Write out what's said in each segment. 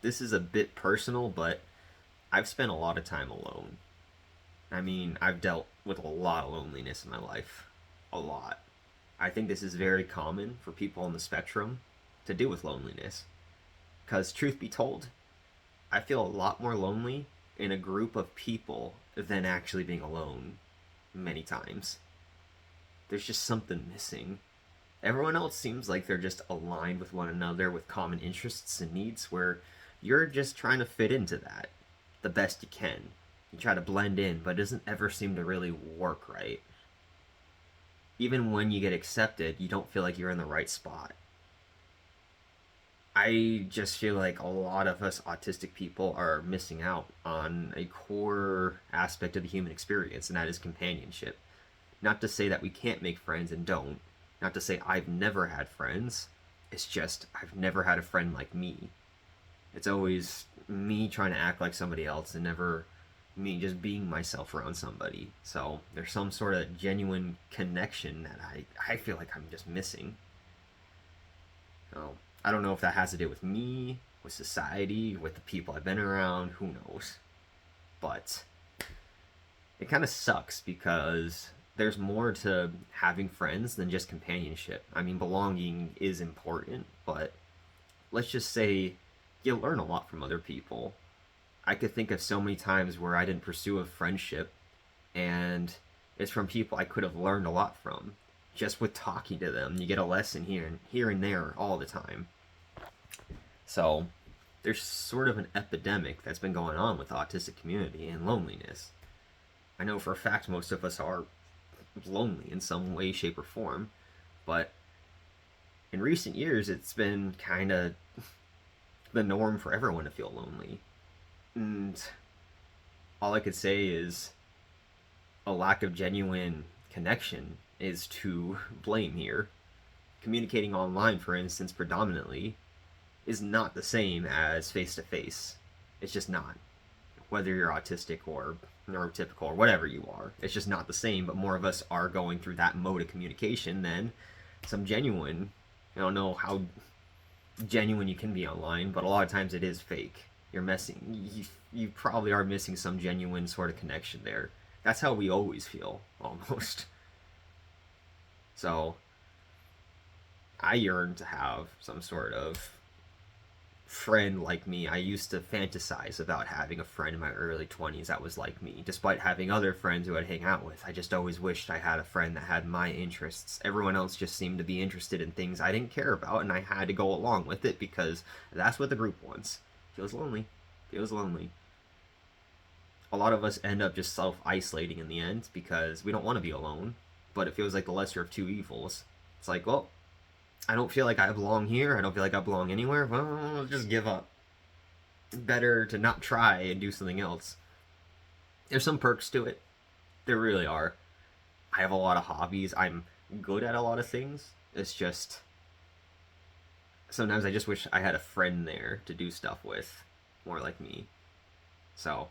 This is a bit personal, but I've spent a lot of time alone. I mean, I've dealt with a lot of loneliness in my life. A lot. I think this is very common for people on the spectrum to deal with loneliness. Because, truth be told, I feel a lot more lonely in a group of people than actually being alone many times. There's just something missing. Everyone else seems like they're just aligned with one another with common interests and needs, where you're just trying to fit into that the best you can. You try to blend in, but it doesn't ever seem to really work right. Even when you get accepted, you don't feel like you're in the right spot. I just feel like a lot of us autistic people are missing out on a core aspect of the human experience, and that is companionship. Not to say that we can't make friends and don't. Not to say I've never had friends. It's just I've never had a friend like me. It's always me trying to act like somebody else and never me just being myself around somebody. So there's some sort of genuine connection that I feel like I'm just missing. So I don't know if that has to do with me, with society, with the people I've been around, who knows. But it kind of sucks because there's more to having friends than just companionship. I mean, belonging is important, but let's just say you learn a lot from other people. I could think of so many times where I didn't pursue a friendship, and it's from people I could have learned a lot from. Just with talking to them, you get a lesson here and there all the time. So there's sort of an epidemic that's been going on with the autistic community and loneliness. I know for a fact most of us are lonely in some way, shape, or form, but in recent years it's been kind of the norm for everyone to feel lonely. And all I could say is a lack of genuine connection is to blame here. Communicating online, for instance, predominantly, is not the same as face to face. It's just not. Whether you're autistic or neurotypical or whatever you are, it's just not the same. But more of us are going through that mode of communication than some genuine. I don't know how genuine you can be online, but a lot of times it is fake. You're messing. You probably are missing some genuine sort of connection there. That's how we always feel, almost. So I yearn to have some sort of friend like me. I used to fantasize about having a friend in my early 20s that was like me, despite having other friends who I'd hang out with. I just always wished I had a friend that had my interests. Everyone else just seemed to be interested in things I didn't care about, and I had to go along with it because that's what the group wants. Feels lonely. Feels lonely. A lot of us end up just self-isolating in the end because we don't want to be alone, but it feels like the lesser of two evils. It's like, well, I don't feel like I belong here. I don't feel like I belong anywhere. Well, I'll just give up. Better to not try and do something else. There's some perks to it. There really are. I have a lot of hobbies. I'm good at a lot of things. It's just sometimes I just wish I had a friend there to do stuff with, more like me. So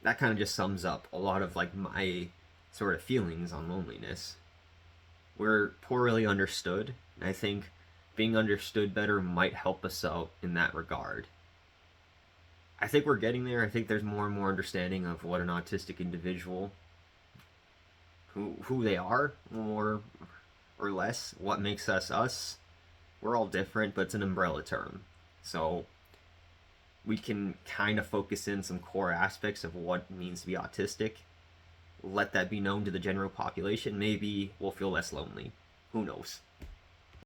that kind of just sums up a lot of like my sort of feelings on loneliness. We're poorly understood. I think being understood better might help us out in that regard. I think we're getting there. I think there's more and more understanding of what an autistic individual, who they are, more or less, what makes us us. We're all different, but it's an umbrella term. So we can kind of focus in some core aspects of what it means to be autistic. Let that be known to the general population. Maybe we'll feel less lonely. Who knows?